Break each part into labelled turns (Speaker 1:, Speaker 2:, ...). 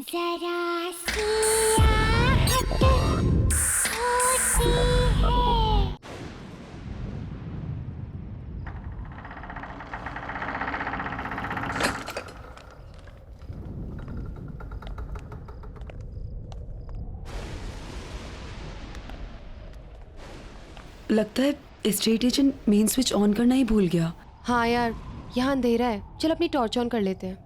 Speaker 1: जरा सी आहट होती है।
Speaker 2: लगता है estate agent main switch on करना ही भूल गया।
Speaker 3: हाँ यार, यहाँ अंधेरा है, चल अपनी टॉर्च ऑन कर लेते हैं।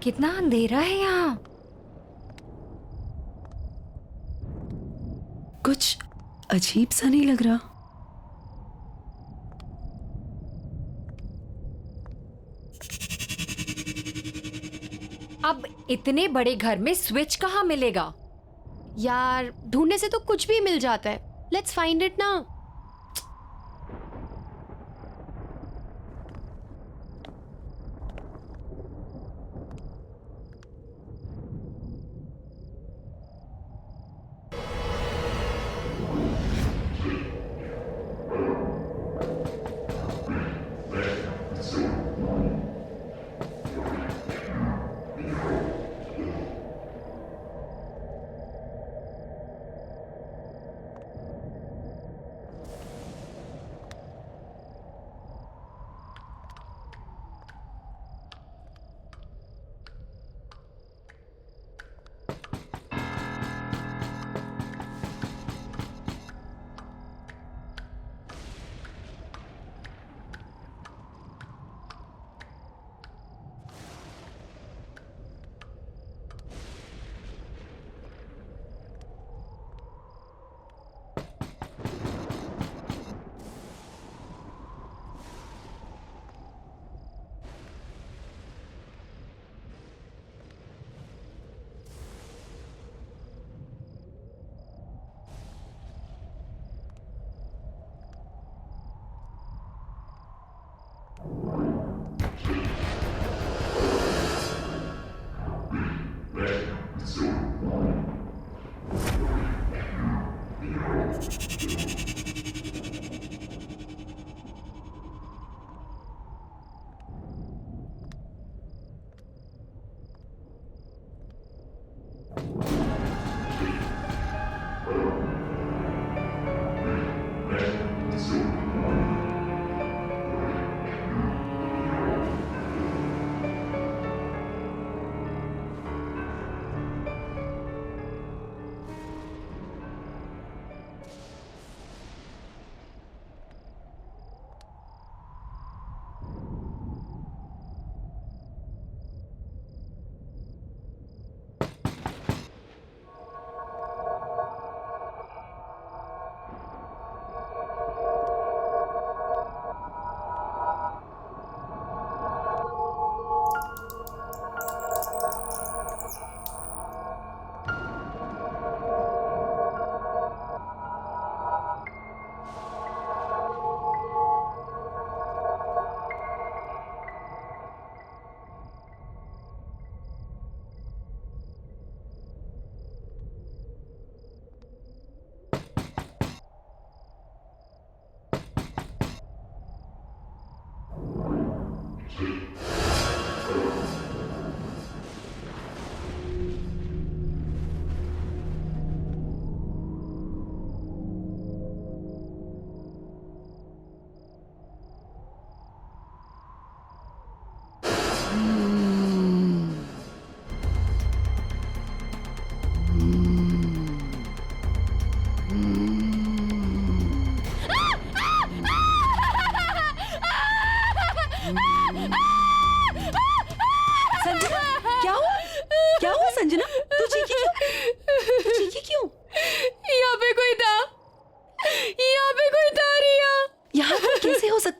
Speaker 1: कितना अंधेरा है यहाँ।
Speaker 2: कुछ अजीब सा नहीं लग रहा।
Speaker 1: अब इतने बड़े घर में स्विच कहाँ मिलेगा?
Speaker 3: यार ढूंढने से तो कुछ भी मिल जाता है। लेट्स फाइंड इट ना।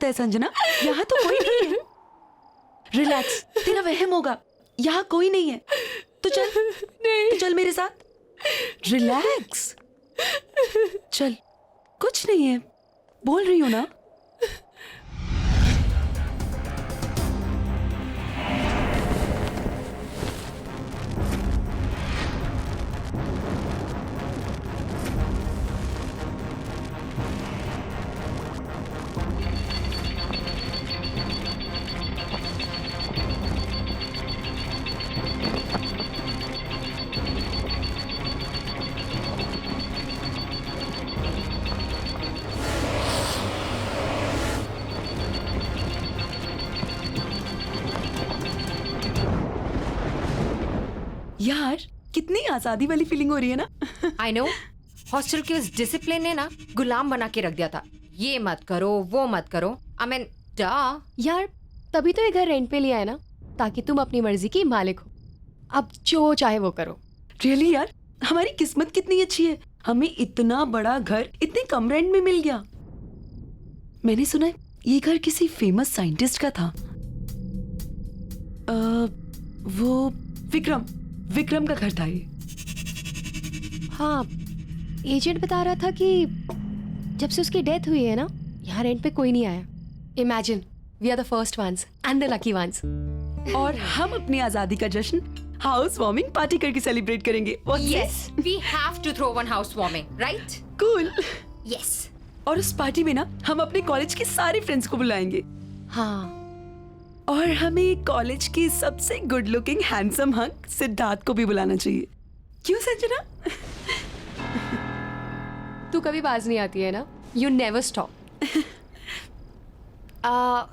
Speaker 2: लगता है संजना? यहाँ तो कोई नहीं है। रिलैक्स, तेरा वहम होगा, यहाँ कोई नहीं है। तो चल मेरे साथ। रिलैक्स, चल, कुछ नहीं है, बोल रही हूँ ना। यार, कितनी आजादी वाली फीलिंग हो रही है ना।
Speaker 1: आई नो, हॉस्टल के उस डिसिप्लिन ने ना गुलाम बना के रख दिया था। ये मत करो, वो मत करो। आई मीन डा।
Speaker 3: यार तभी तो ये घर रेंट पे लिया है ना, ताकि तुम अपनी मर्जी की मालिक हो। अब जो चाहे वो करो।
Speaker 2: रियली यार, हमारी किस्मत कितनी अच्छी है, हमें इतना बड़ा घर इतने कम रेंट में मिल गया। मैंने सुना है ये घर किसी फेमस साइंटिस्ट का था। वो विक्रम का घर था ये।
Speaker 3: हाँ, एजेंट बता रहा था कि जब से उसकी डेथ हुई है ना, यहाँ रेंट पे कोई नहीं आया। Imagine, we are the first ones and the lucky ones.
Speaker 2: और हम अपनी आजादी का जश्न हाउस वार्मिंग पार्टी करके सेलिब्रेट करेंगे।
Speaker 1: Yes, we have to throw one house warming, right?
Speaker 2: Cool.
Speaker 1: Yes.
Speaker 2: और उस पार्टी में ना हम अपने कॉलेज के सारे फ्रेंड्स को बुलाएंगे।
Speaker 3: हाँ,
Speaker 2: और हमें कॉलेज की सबसे good looking handsome hunk Siddharth को भी बुलाना चाहिए। क्यों संजना?
Speaker 3: तू कभी बाज नहीं आती है ना, यू नेवर स्टॉप।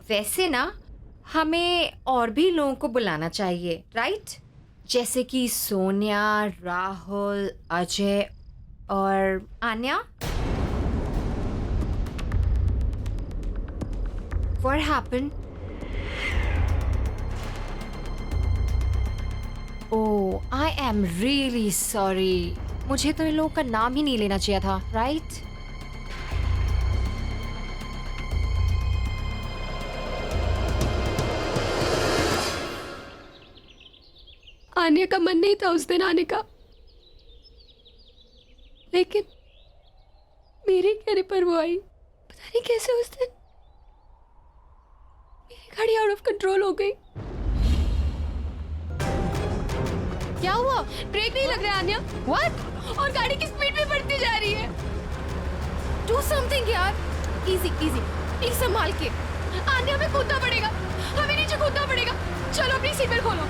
Speaker 1: वैसे ना हमें और भी लोगों को बुलाना चाहिए, राइट? जैसे कि सोनिया, राहुल, अजय और Anya. What happened? Oh, I am really sorry. मुझे तो इन लोगों का नाम ही नहीं लेना चाहिए था, राइट?
Speaker 3: आने का मन नहीं था उस दिन आने का, लेकिन मेरे कहने पर वो आई। पता नहीं कैसे उस दिन मेरी गाड़ी आउट ऑफ कंट्रोल हो गई। क्या हुआ? ब्रेक नहीं लग रहा है आन्या? What? और गाड़ी की स्पीड भी बढ़ती जा रही है।
Speaker 1: Do something यार। Easy, easy. प्लीज संभाल के।
Speaker 3: आन्या, हमें कूदना पड़ेगा, हमें नीचे कूदना पड़ेगा। चलो अपनी सीट बेल्ट खोलो।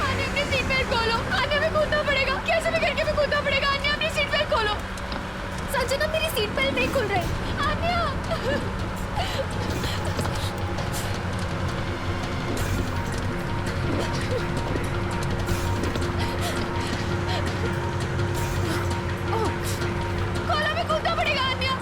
Speaker 3: आन्या, अपनी सीट बेल्ट खोलो। आन्या, हमें कूदना पड़ेगा, कैसे भी करके हमें कूदना पड़ेगा। आन्या, अपनी सीट बेल्ट खोलो।
Speaker 1: संजना, मेरी सीट बेल्ट नहीं खुल रही।
Speaker 3: आन्या, खोलो, हमें कूदना पड़ेगा। आन्या,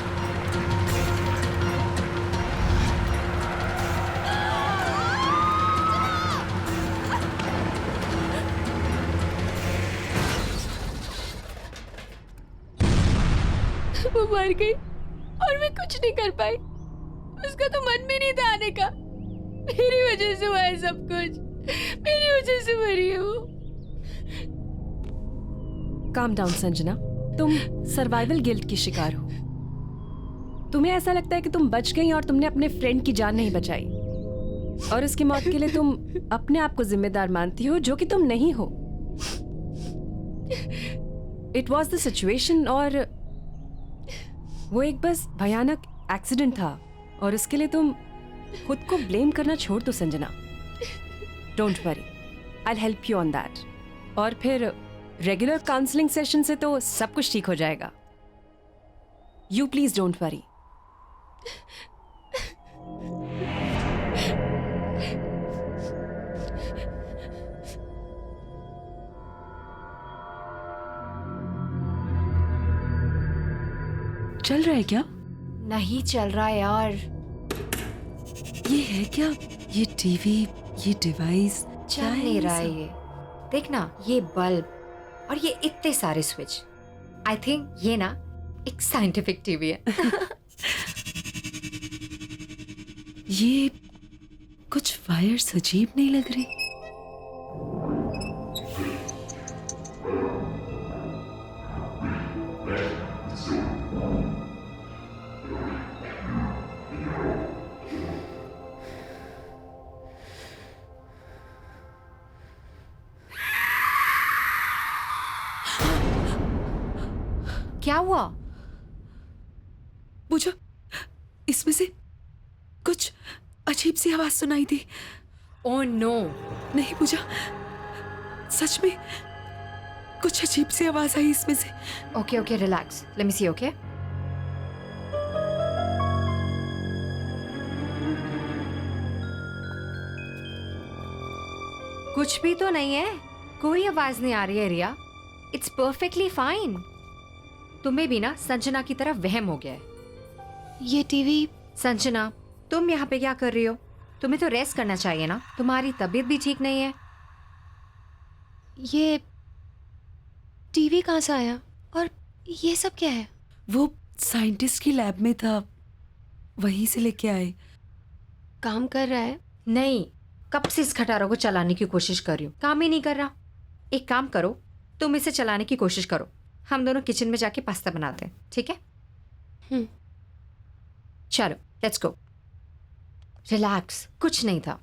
Speaker 3: वो मर गई और मैं कुछ नहीं कर पाई। उसका तो मन भी नहीं था आने का। मेरी वजह से हुआ है सब कुछ, मेरी वजह से मरी है वो।
Speaker 4: काम डाउन संजना, तुम सर्वाइवल गिल्ट की शिकार हो। तुम्हें ऐसा लगता है कि तुम बच गई और तुमने अपने फ्रेंड की जान नहीं बचाई, और उसकी मौत के लिए तुम अपने आप को जिम्मेदार मानती हो, जो कि तुम नहीं हो। इट वॉज द सिचुएशन, और वो एक बस भयानक एक्सीडेंट था, और उसके लिए तुम खुद को ब्लेम करना छोड़ दो Sanjana. Don't worry, I will help you on that. और फिर रेगुलर काउंसलिंग सेशन से तो सब कुछ ठीक हो जाएगा। You please don't worry.
Speaker 2: चल रहा है क्या?
Speaker 1: नहीं चल रहा यार।
Speaker 2: ये है क्या? ये टीवी, ये डिवाइस
Speaker 1: चल नहीं रहा है ये। देख ना, ये बल्ब और ये इतने सारे स्विच। आई थिंक ये ना एक साइंटिफिक टीवी है।
Speaker 2: ये कुछ वायर्स अजीब नहीं लग रही।
Speaker 1: क्या हुआ?
Speaker 2: पूजा, इसमें से कुछ अजीब सी आवाज सुनाई दी।
Speaker 1: Oh no.
Speaker 2: नहीं पूजा, सच में कुछ अजीब सी आवाज आई इसमें से।
Speaker 1: Okay okay, relax, let me see. Okay, कुछ भी तो नहीं है, कोई आवाज नहीं आ रही है रिया। It's perfectly fine. तुम्हें भी ना संजना की तरह वहम हो गया है।
Speaker 3: ये टीवी।
Speaker 1: संजना, तुम यहाँ पे क्या कर रही हो? तुम्हें तो रेस्ट करना चाहिए ना, तुम्हारी तबीयत भी ठीक नहीं है।
Speaker 3: ये टीवी कहाँ से आया और ये सब क्या है?
Speaker 2: वो साइंटिस्ट की लैब में था, वहीं से लेके आए।
Speaker 3: काम कर रहा है?
Speaker 1: नहीं, कब से इस खटारा को चलाने की कोशिश कर रही हूँ, काम ही नहीं कर रहा। एक काम करो, तुम इसे चलाने की कोशिश करो, हम दोनों किचन में जाके पास्ता बनाते हैं, ठीक है? चलो लेट्स गो। रिलैक्स, कुछ नहीं था।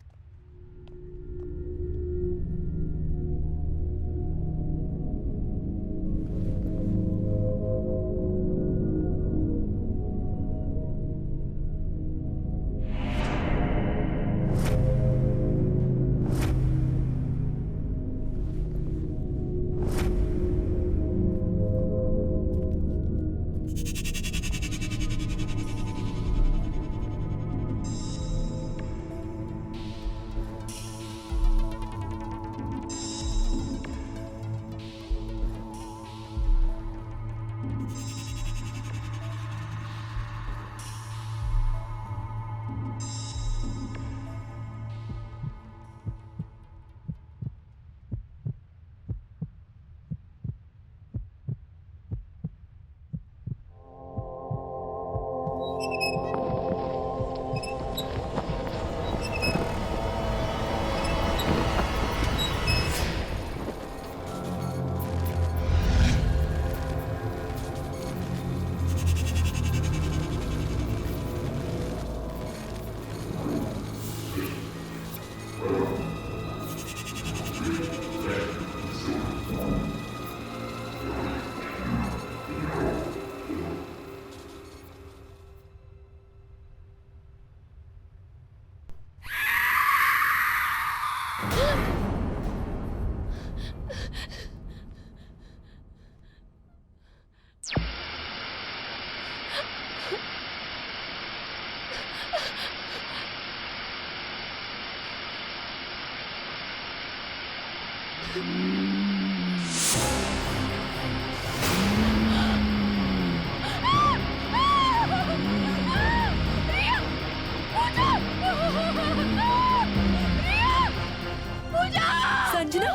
Speaker 2: संजना,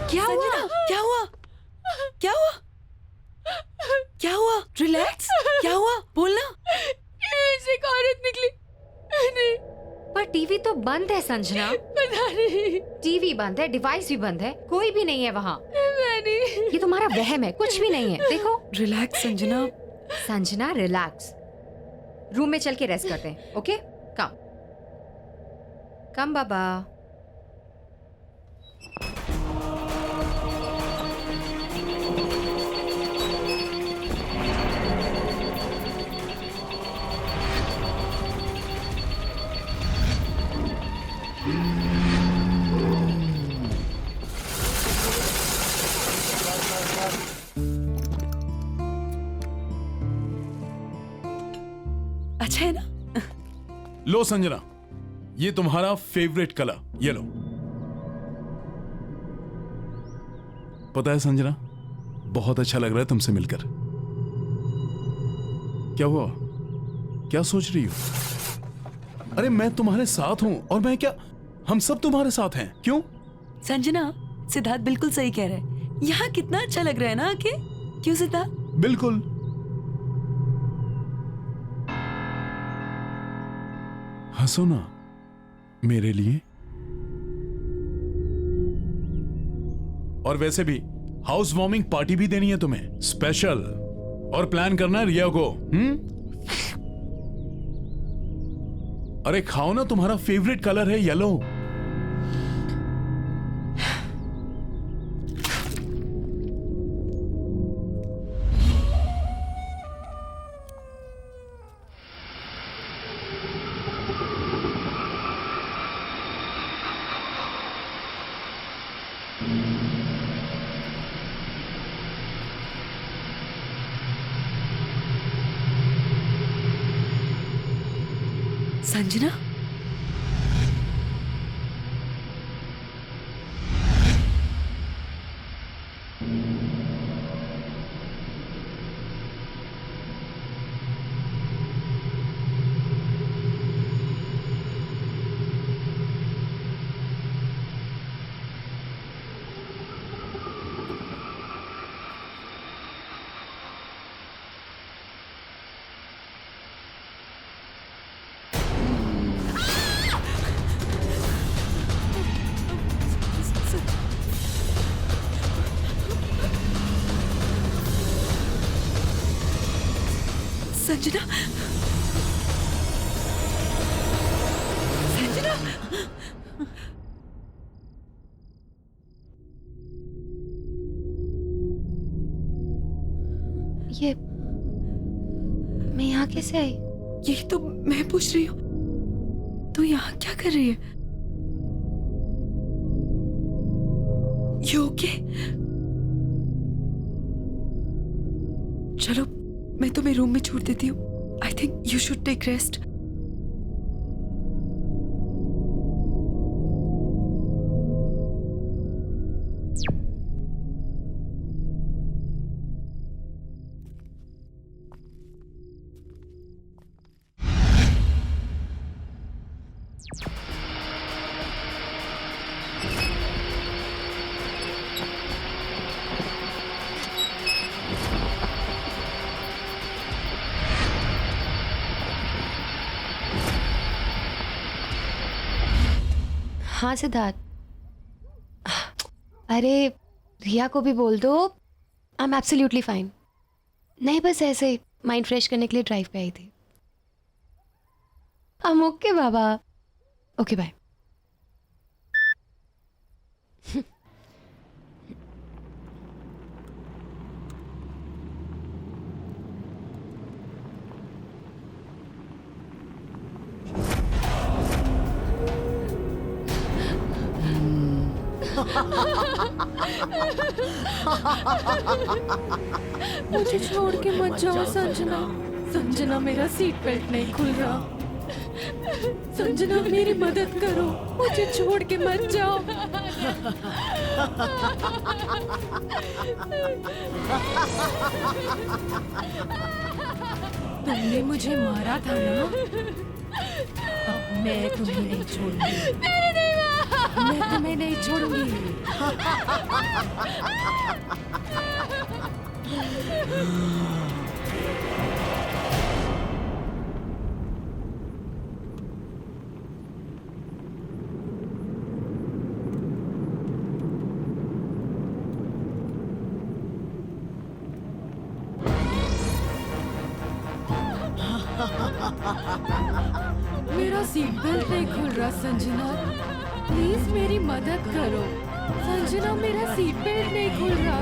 Speaker 1: क्या हुआ?
Speaker 2: क्या हुआ? क्या हुआ? क्या हुआ? रिलैक्स, क्या हुआ? बोलना।
Speaker 3: एक औरत निकली। नहीं,
Speaker 1: पर टीवी तो बंद है संजना।
Speaker 3: पता नहीं।
Speaker 1: टीवी बंद है, डिवाइस भी बंद है, कोई भी नहीं है वहाँ।
Speaker 3: मैंने
Speaker 1: ये तुम्हारा वहम है, कुछ भी नहीं है। देखो
Speaker 2: relax Sanjana.
Speaker 1: Sanjana, relax. Room में चल के रेस्ट करते हैं, ओके? कम कम बाबा।
Speaker 2: अच्छा है ना?
Speaker 5: लो संजना, ये तुम्हारा फेवरेट कलर, ये लो। पता है संजना, बहुत अच्छा लग रहा है तुमसे मिलकर। क्या हुआ? क्या सोच रही हो? अरे मैं तुम्हारे साथ हूं, और मैं क्या, हम सब तुम्हारे साथ हैं। क्यों?
Speaker 2: संजना, सिद्धार्थ बिल्कुल सही कह रहा है। यहाँ कितना अच्छा लग रहा है ना आके। क्यों सिद्धार्थ?
Speaker 5: बिल्कुल। हंसो ना मेरे लिए। और वैसे भी हाउस वार्मिंग पार्टी भी देनी है तुम्हें, स्पेशल। और प्लान करना है रिया को। अरे खाओ ना, तुम्हारा फेवरेट कलर है येलो।
Speaker 2: संजना, संजना, संजना,
Speaker 3: ये मैं यहाँ कैसे आई?
Speaker 2: यही तो मैं पूछ रही हूँ, तू यहाँ क्या कर रही है? You okay? चलो मैं तुम्हें रूम में छोड़ देती हूँ। I think you should take rest.
Speaker 3: हाँ सिद्धार्थ, अरे रिया को भी बोल दो, आई एम एब्सोल्युटली फाइन। नहीं, बस ऐसे ही माइंड फ्रेश करने के लिए ड्राइव पे आई थी। ओके बाबा, ओके बाय।
Speaker 2: मुझे छोड़ के मत जाओ संजना। संजना, मेरा सीट बेल्ट नहीं खुल रहा। संजना, मेरी मदद करो, मुझे छोड़ के मत जाओ। तुमने मुझे मारा था ना, अब मैं तुम्हें नहीं छोड़ूंगी। मैं तुम्हें नहीं छोड़ूंगी। मेरा सीट बेल्ट नहीं खुल रहा संजना, प्लीज मेरी मदद करो। संजना, मेरा सीट बेल्ट नहीं खुल रहा।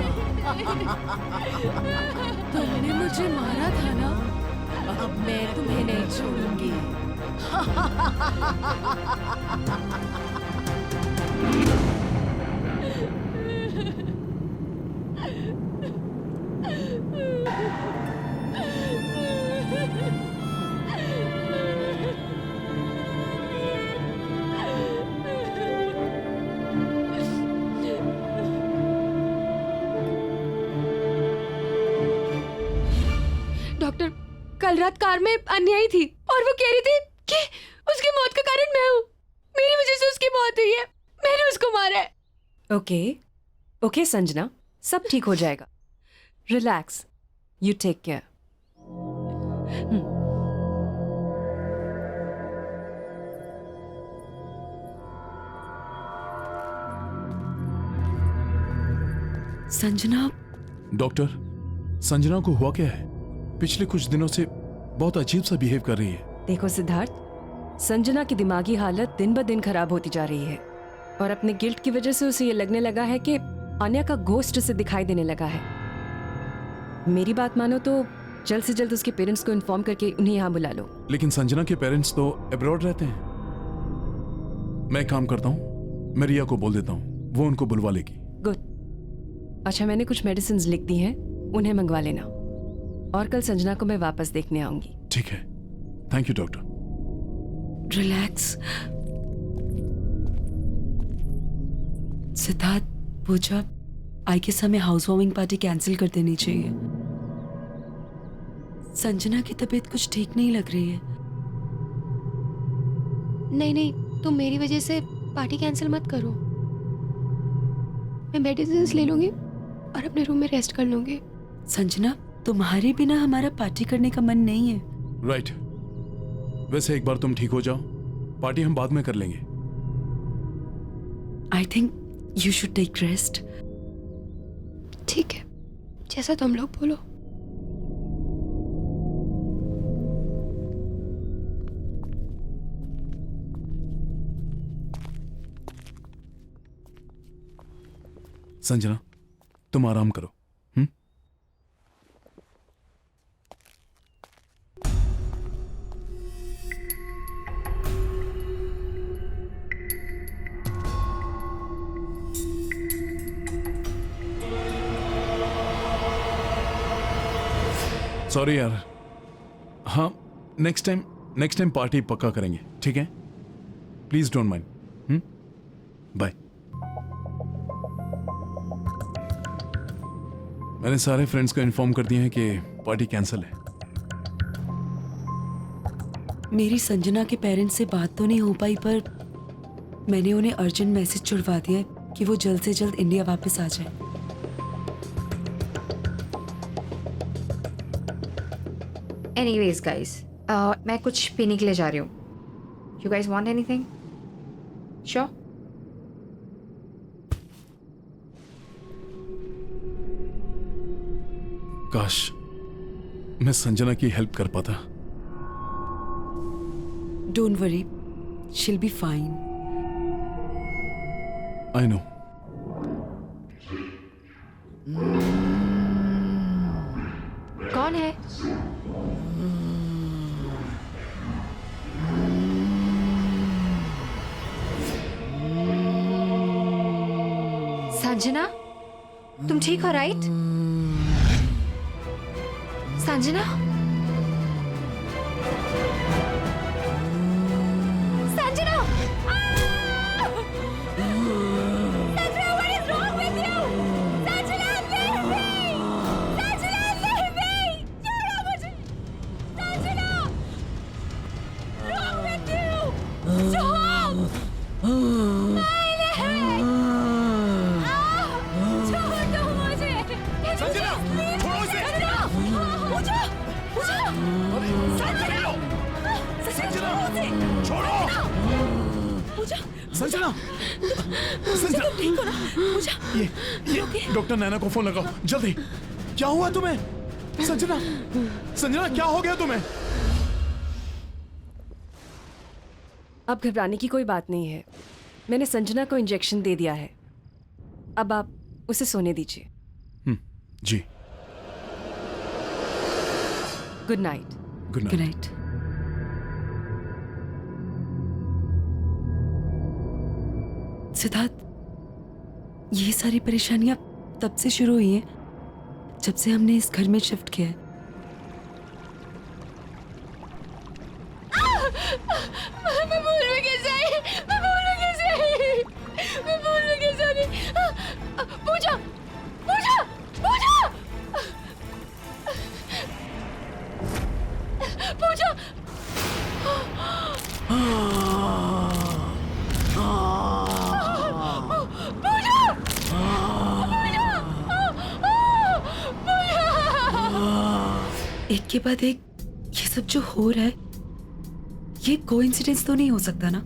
Speaker 2: तुमने मुझे मारा था ना, अब मैं तुम्हें नहीं छोड़ूंगी।
Speaker 3: डॉक्टर, कल रात कार में अन्यायी थी और वो कह रही थी कि उसकी मौत का कारण मैं हूँ। मेरी वजह से उसकी मौत हुई है, मैंने उसको मारा है।
Speaker 4: ओके ओके संजना, सब ठीक हो जाएगा। Relax, you take care.
Speaker 2: Sanjana,
Speaker 5: doctor, Sanjana को हुआ क्या है? पिछले कुछ दिनों से बहुत अजीब सा बिहेव कर रही है।
Speaker 4: देखो सिद्धार्थ, संजना की दिमागी हालत दिन ब दिन खराब होती जा रही है और अपने गिल्ट की वजह से उसे ये लगने लगा है कि आन्या का गोस्ट उसे दिखाई देने लगा है। मेरी बात मानो तो जल्द से जल्द उसके पेरेंट्स को इन्फॉर्म करके उन्हें यहाँ बुला लो।
Speaker 5: लेकिन संजना के पेरेंट्स तो अब्रॉड रहते हैं। मैं एक काम करता हूँ, मैं रिया को बोल देता हूँ, वो उनको बुलवा लेगी।
Speaker 4: गुड। अच्छा, मैंने कुछ मेडिसिन लिख दी हैं, उन्हें मंगवा लेना और कल संजना को मैं वापस देखने आऊंगी।
Speaker 5: ठीक है, thank you doctor.
Speaker 2: Relax. Siddharth, Pooja, I guess हमें हाउस वार्मिंग पार्टी कैंसिल कर देनी चाहिए। संजना की तबीयत कुछ ठीक नहीं लग रही है।
Speaker 3: नहीं नहीं, तुम मेरी वजह से पार्टी कैंसिल मत करो। मैं मेडिसिन ले लूंगी और अपने रूम में रेस्ट कर लूंगी।
Speaker 2: संजना, तुम्हारे बिना हमारा पार्टी करने का मन नहीं है।
Speaker 5: राइट। वैसे एक बार तुम ठीक हो जाओ, पार्टी हम बाद में कर लेंगे।
Speaker 2: I think you should take rest.
Speaker 3: ठीक है, जैसा तुम लोग बोलो।
Speaker 5: संजना, तुम आराम करो। सॉरी यार। हाँ, नेक्स्ट टाइम पार्टी पक्का करेंगे, ठीक है? Please don't mind. बाय। मैंने सारे फ्रेंड्स को इन्फॉर्म कर दिया है कि पार्टी कैंसिल है।
Speaker 2: मेरी संजना के पेरेंट्स से बात तो नहीं हो पाई, पर मैंने उन्हें अर्जेंट मैसेज छुड़वा दिया है कि वो जल्द से जल्द इंडिया वापस आ जाए।
Speaker 1: एनीवेज गाइस, मैं कुछ पीने के लिए जा रही हूँ। You guys want anything? Sure?
Speaker 5: काश मैं संजना की हेल्प कर पाता।
Speaker 2: Don't worry, she'll be fine.
Speaker 5: I know.
Speaker 1: कौन है? संजना, तुम ठीक हो right? Sanjana? Sanjana! Sanjana, what is wrong with you? Sanjana, leave me! Sanjana, leave me! छोड़ो मुझे! Sanjana! Wrong with you? Stop! छोड़ दो मुझे!
Speaker 5: संजना, छोड़ो इसे!
Speaker 1: पूजा! पूजा! संजना!
Speaker 5: छोड़ो!
Speaker 1: पूजा!
Speaker 5: संजना! संजना!
Speaker 1: ठीक हो ना? पूजा!
Speaker 5: ये डॉक्टर नैना को फोन लगाओ जल्दी। क्या हुआ तुम्हें? संजना! संजना, क्या हो गया तुम्हें?
Speaker 4: अब घबराने की कोई बात नहीं है। मैंने संजना को इंजेक्शन दे दिया है। अब आप उसे सोने दीजिए।
Speaker 5: जी।
Speaker 4: Good night.
Speaker 5: Good
Speaker 2: good
Speaker 5: night.
Speaker 2: Night. Siddharth, ये सारी परेशानियां तब से शुरू हुई हैं जब से हमने इस घर में शिफ्ट किया है।
Speaker 1: मैं भूल में कैसे आई? मैं भूल में कैसे आई? मैं भूल में कैसे आई? पूजा! पूजा! पूजा! पूजा!
Speaker 2: एक के बाद एक ये सब जो हो रहा है, ये कोइंसिडेंस तो नहीं हो सकता ना?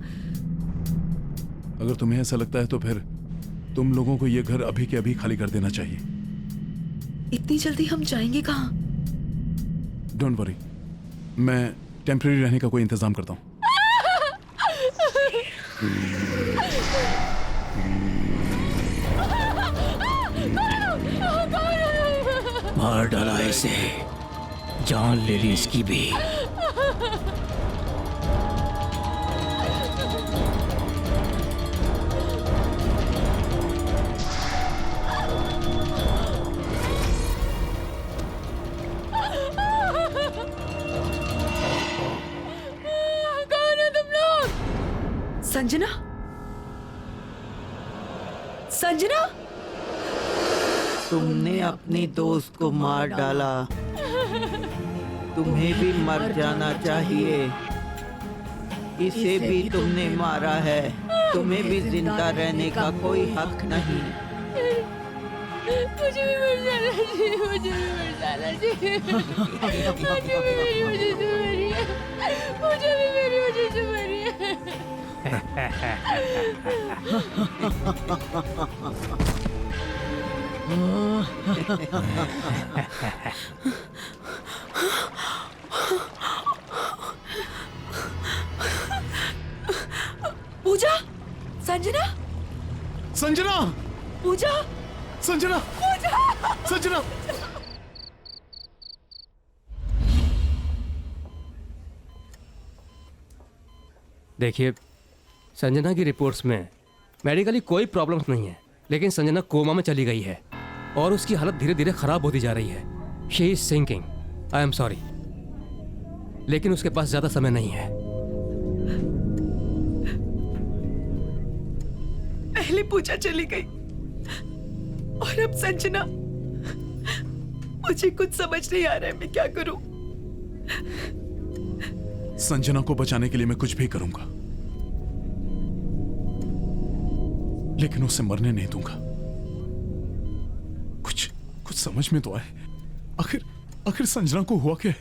Speaker 5: अगर तुम्हें ऐसा लगता है तो फिर तुम लोगों को ये घर अभी के अभी खाली कर देना चाहिए।
Speaker 2: इतनी जल्दी हम जाएंगे कहाँ?
Speaker 5: डोंट वरी, मैं टेम्परेरी रहने का कोई इंतजाम करता हूँ।
Speaker 6: मार डाला इसे, जान ले ली इसकी भी।
Speaker 2: संजना, संजना,
Speaker 7: तुमने अपनी दोस्त को मार डाला, तुम्हें भी मर जाना चाहिए। इसे भी तुमने मारा है, तुम्हें भी जिंदा रहने का कोई हक नहीं।
Speaker 8: मुझे भी मर जाना चाहिए, मुझे भी मर जाना चाहिए। मुझे भी मेरी वजह से मरी है, मुझे भी मेरी वजह से मरी है।
Speaker 2: पूजा, संजना,
Speaker 5: संजना,
Speaker 2: पूजा,
Speaker 5: संजना, संजना।
Speaker 6: देखिए, संजना की रिपोर्ट्स में मेडिकली कोई प्रॉब्लम्स नहीं है, लेकिन संजना कोमा में चली गई है और उसकी हालत धीरे धीरे खराब होती जा रही है। She is sinking. I am sorry, लेकिन उसके पास ज्यादा समय नहीं है।
Speaker 2: पहले पूजा चली गई और अब संजना। मुझे कुछ समझ नहीं आ रहा है, मैं क्या करूं?
Speaker 5: संजना को बचाने के लिए मैं कुछ भी करूंगा, लेकिन उसे मरने नहीं दूंगा। कुछ समझ में तो आए, आखिर संजना को हुआ क्या है?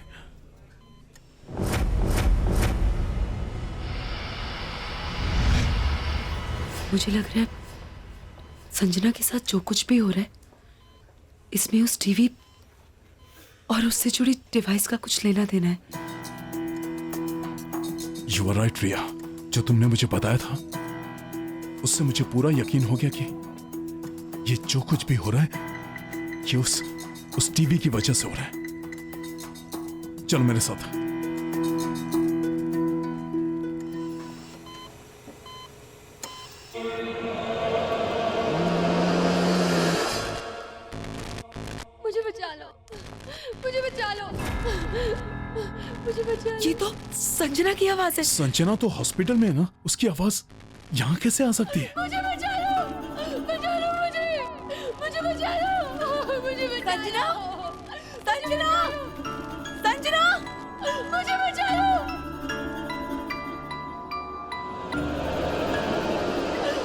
Speaker 2: मुझे लग रहा है संजना के साथ जो कुछ भी हो रहा है, इसमें उस टीवी और उससे जुड़ी डिवाइस का कुछ लेना देना है।
Speaker 5: यू आर राइट रिया, जो तुमने मुझे बताया था उससे मुझे पूरा यकीन हो गया कि ये जो कुछ भी हो रहा है ये उस टीवी की वजह से हो रहा है। चलो मेरे साथ।
Speaker 8: मुझे बचा लो, मुझे बचा लो, मुझे बचा लो।
Speaker 2: ये तो संजना की आवाज है।
Speaker 5: संजना तो हॉस्पिटल में है ना, उसकी आवाज यहाँ कैसे आ सकती है?
Speaker 8: मुझे बचा लो, बचा लो मुझे, मुझे बचा लो, मुझे बचा
Speaker 2: संजना,
Speaker 8: लो।
Speaker 2: संजना, संजना,
Speaker 8: मुझे बचा लो,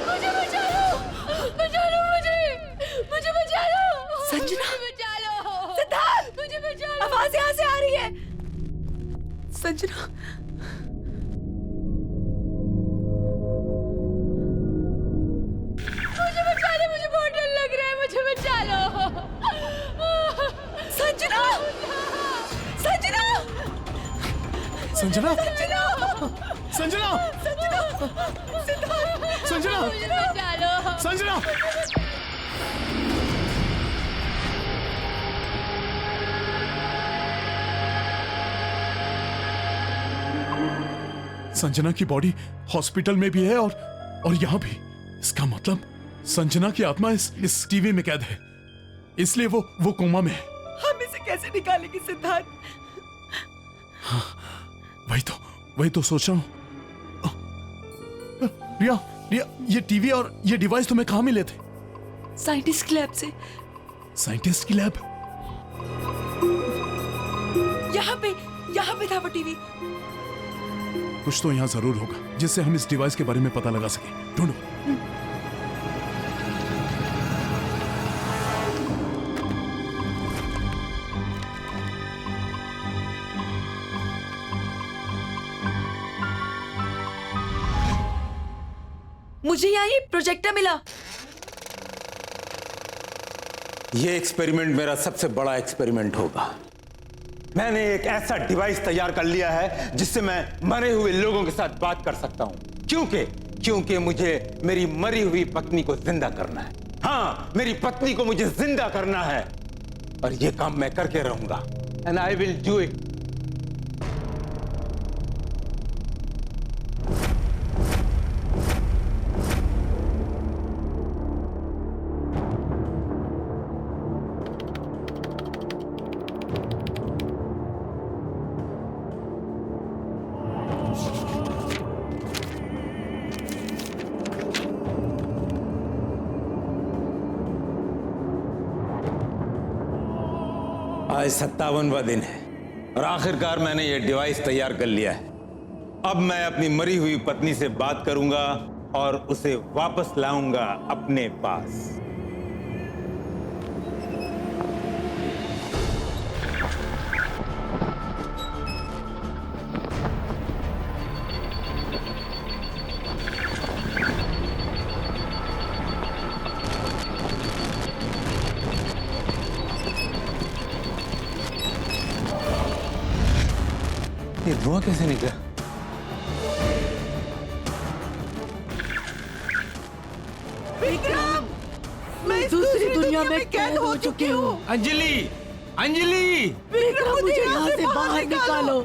Speaker 8: मुझे बचा लो, बचा लो मुझे बचा लो।
Speaker 2: संजना,
Speaker 8: मुझे बचा लो,
Speaker 2: सिद्धार्थ,
Speaker 8: मुझे बचा लो।
Speaker 2: आवाज यहाँ से आ रही है। संजना,
Speaker 8: मुझे बचा लो, मुझे बहुत डर लग रहा है, मुझे बचा लो।
Speaker 2: संजना, संजना,
Speaker 5: संजना,
Speaker 2: संजना,
Speaker 5: संजना,
Speaker 2: सिद्धार्थ,
Speaker 5: संजना,
Speaker 8: मुझे बचा लो।
Speaker 5: संजना। संजना की बॉडी हॉस्पिटल में भी है और यहाँ भी। इसका मतलब संजना की आत्मा इस टीवी में कैद है, इसलिए वो कोमा में है।
Speaker 2: हम इसे कैसे निकालेंगे सिद्धार्थ?
Speaker 5: वही तो सोच रहा हूँ। रिया, ये टीवी और ये डिवाइस तुम्हें कहाँ मिले थे?
Speaker 2: साइंटिस्ट की लैब से।
Speaker 5: साइंटिस्ट की लैब?
Speaker 2: यहाँ पे था वो टीवी।
Speaker 5: कुछ तो यहाँ जरूर होगा जिससे हम इस डिवाइस के बारे में पता लगा सकें। ढूंढो।
Speaker 2: मुझे यहाँ ये प्रोजेक्टर मिला।
Speaker 9: ये एक्सपेरिमेंट मेरा सबसे बड़ा एक्सपेरिमेंट होगा। मैंने एक ऐसा डिवाइस तैयार कर लिया है जिससे मैं मरे हुए लोगों के साथ बात कर सकता हूं। क्योंकि मुझे मेरी मरी हुई पत्नी को जिंदा करना है। हाँ, मेरी पत्नी को मुझे जिंदा करना है और ये काम मैं करके रहूंगा। And I will do it. आज 57वां दिन है और आखिरकार मैंने ये डिवाइस तैयार कर लिया है। अब मैं अपनी मरी हुई पत्नी से बात करूंगा और उसे वापस लाऊंगा अपने पास। ये धुआं कैसे निकला?
Speaker 2: विक्रम, मैं दूसरी दुनिया में कैद हो चुकी हूँ।
Speaker 9: अंजलि, अंजलि,
Speaker 2: विक्रम, मुझे यहाँ से बाहर निकालो।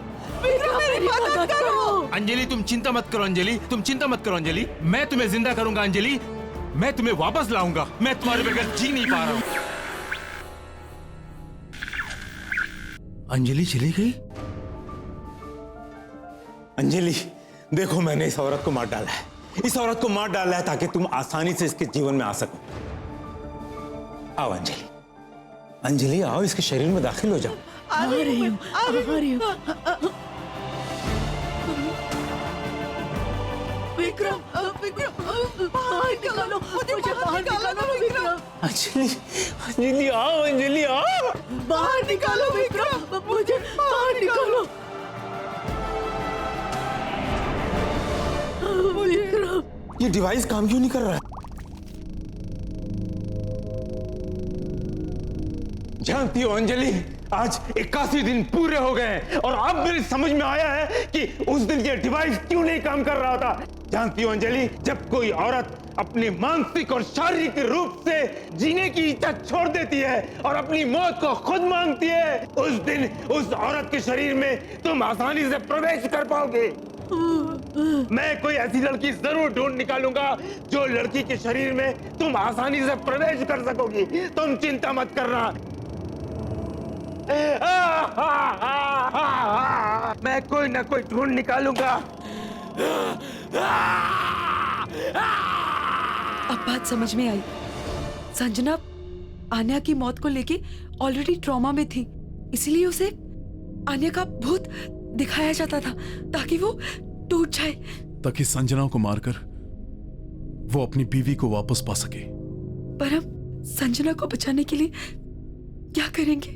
Speaker 2: विक्रम, मेरी मदद करो।
Speaker 9: अंजलि तुम चिंता मत करो। अंजलि तुम चिंता मत करो। अंजलि मैं तुम्हें जिंदा करूंगा। अंजलि मैं तुम्हें वापस लाऊंगा। मैं तुम्हारे बगैर जी नहीं पा रहा हूँ। अंजलि चली गई। अंजलि देखो, मैंने इस औरत को मार डाला है। इस औरत को मार डाला है ताकि तुम आसानी से इसके जीवन में आ सको। आओ अंजलि, अंजलि आओ, इसके शरीर में दाखिल हो जाओ।
Speaker 2: आ रही हूँ। विक्रम, बाहर निकालो, मुझे बाहर निकालो विक्रम।
Speaker 9: अंजलि, अंजलि आओ, अंजलि आओ,
Speaker 2: बाहर निकालो विक्रम, मुझे बाहर निकालो। विक्रम,
Speaker 9: ये डिवाइस काम क्यों नहीं कर रहा है? जानती हो अंजलि, आज 81 दिन पूरे हो गए हैं और अब मेरी समझ में आया है कि उस दिन ये डिवाइस क्यों नहीं काम कर रहा था। जानती हो अंजलि, जब कोई औरत अपने मानसिक और शारीरिक रूप से जीने की इच्छा छोड़ देती है और अपनी मौत को खुद मांगती है, उस दिन उस औरत के शरीर में तुम आसानी से प्रवेश कर पाओगे। मैं कोई ऐसी लड़की जरूर ढूंढ निकालूंगा जो लड़की के शरीर में तुम आसानी से प्रवेश कर सकोगी। तुम चिंता मत करना। मैं कोई ना कोई ढूंढ निकालूंगा।
Speaker 2: अब बात समझ में आई। संजना आन्या की मौत को लेके ऑलरेडी ट्रॉमा में थी, इसलिए उसे आन्या का भूत दिखाया जाता था ताकि वो टूट जाए,
Speaker 5: ताकि संजना को मारकर वो अपनी बीवी को वापस पा सके।
Speaker 2: पर हम संजना को बचाने के लिए क्या करेंगे?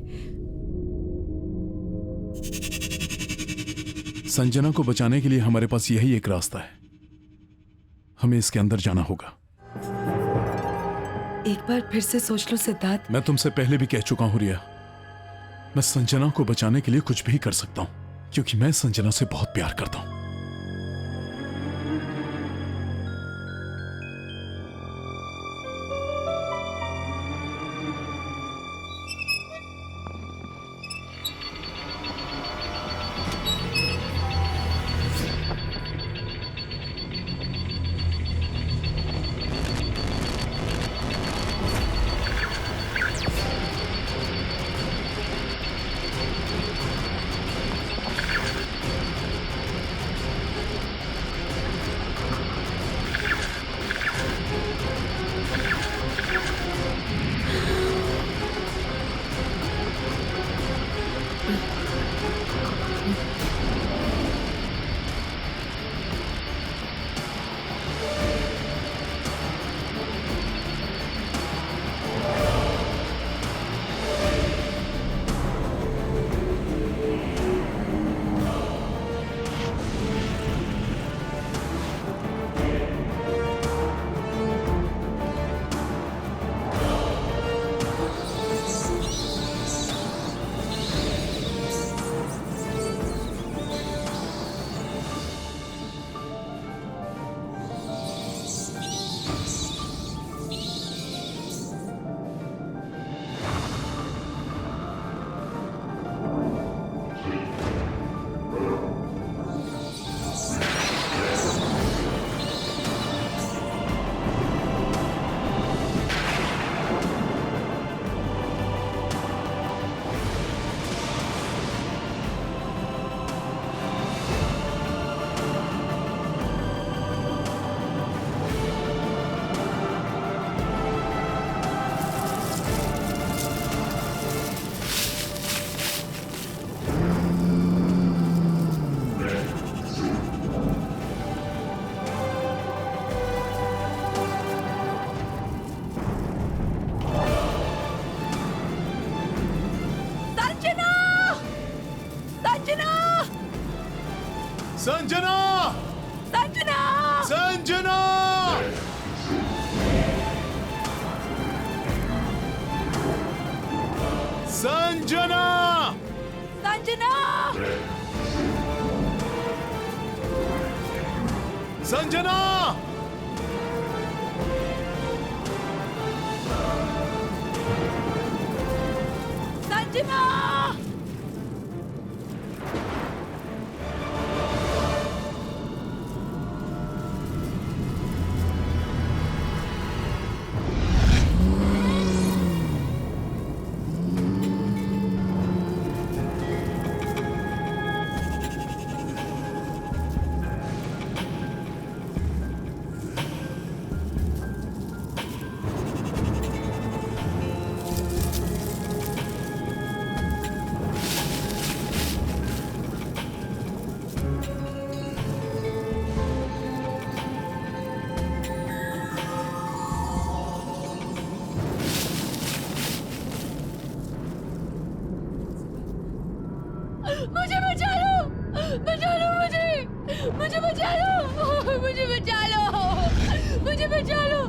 Speaker 5: संजना को बचाने के लिए हमारे पास यही एक रास्ता है। हमें इसके अंदर जाना होगा।
Speaker 2: एक बार फिर से सोच लो सिद्धार्थ।
Speaker 5: मैं तुमसे पहले भी कह चुका हूं रिया, मैं संजना को बचाने के लिए कुछ भी कर सकता हूं क्योंकि मैं संजना से बहुत प्यार करता हूं। संजना!
Speaker 2: संजना!
Speaker 5: संजना! संजना!
Speaker 2: संजना!
Speaker 5: संजना!
Speaker 2: संजना! मुझे बचा लो! बचा लो मुझे! मुझे बचा लो! मुझे बचा लो! मुझे बचा लो!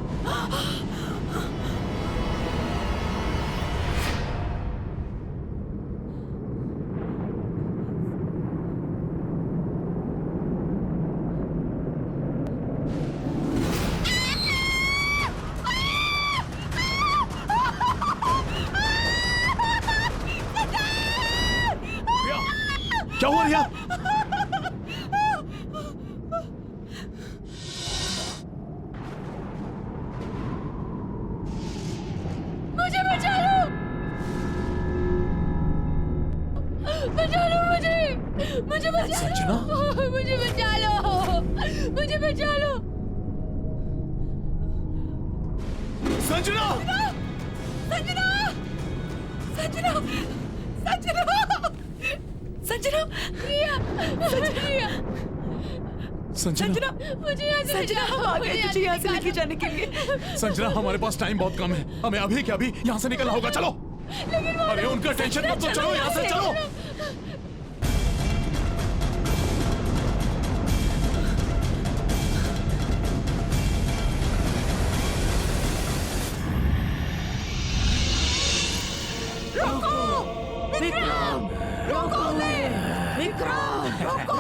Speaker 5: क्या हुआ रिया?
Speaker 8: मुझे बचा लो! बचा लो मुझे! मुझे बचा
Speaker 5: संजना?
Speaker 8: लो! मुझे बचा लो! मुझे बचा लो!
Speaker 5: संजना!
Speaker 2: संजना! संजना! संजना! संजना!
Speaker 8: रिया! रिया!
Speaker 5: संजना!
Speaker 8: मुझे यहाँ से
Speaker 2: संजना, हम आ गए तुझे यहाँ से लेके जाने के लिए।
Speaker 5: संजना, हमारे पास टाइम बहुत कम है, हमें अभी के अभी यहाँ से निकलना होगा। चलो! अरे उनका टेंशन मत लो, चलो यहाँ से चलो।
Speaker 7: विक्रम! रोको ले! विक्रम! रोको!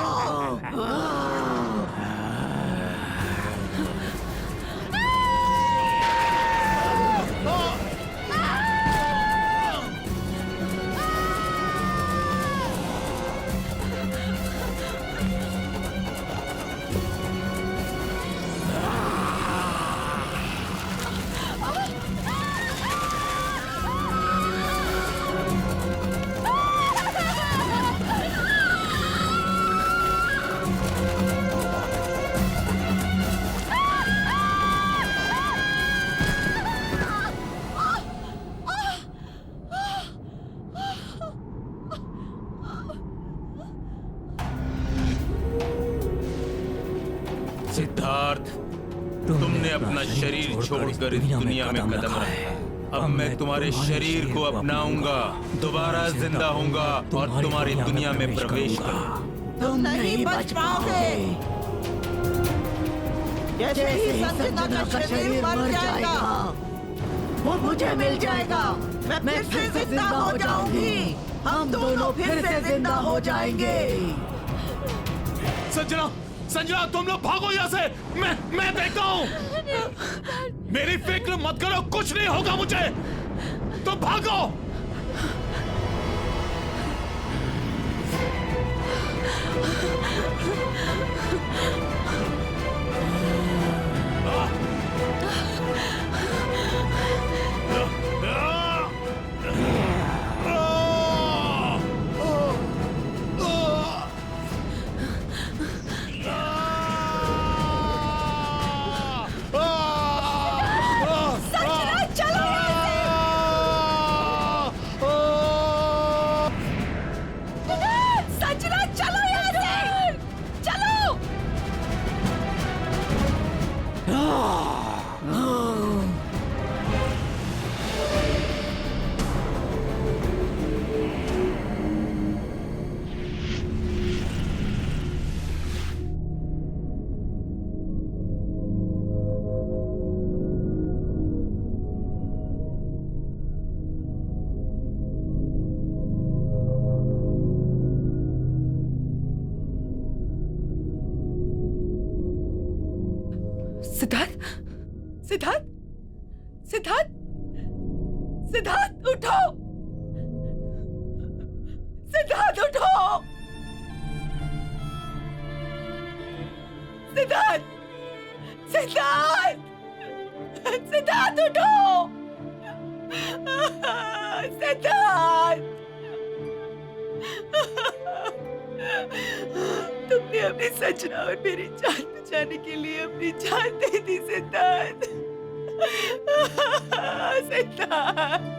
Speaker 9: सिद्धार्थ, तुमने अपना शरीर छोड़कर इस दुनिया में कदम रखा। अब मैं तुम्हारे शरीर को अपनाऊंगा, दोबारा जिंदा होऊंगा और तुम्हारी दुनिया में प्रवेश करूंगा।
Speaker 7: तुम नहीं बच पाओगे। जैसे ही संजना का शरीर मर जाएगा, वो मुझे मिल जाएगा। मैं फिर से जिंदा हो जाऊंगी। हम दोनों फिर से जिंदा हो जाएंगे।
Speaker 5: संजना! संजना, तुम लोग भागो यहाँ से! मैं देखता हूँ। मेरी फिक्र मत करो, कुछ नहीं होगा मुझे। तुम भागो।
Speaker 2: सिद्धार्थ, सिद्धार्थ, सिद्धार्थ, सिद्धार्थ उठो, सिद्धार्थ उठो, सिद्धार्थ, सिद्धार्थ, सिद्धार्थ उठो, सिद्धार्थ, तुमने अपनी सजना और मेरी जान बचाने के लिए अपनी जान दे दी सिद्धार्थ, सिद्धार्थ।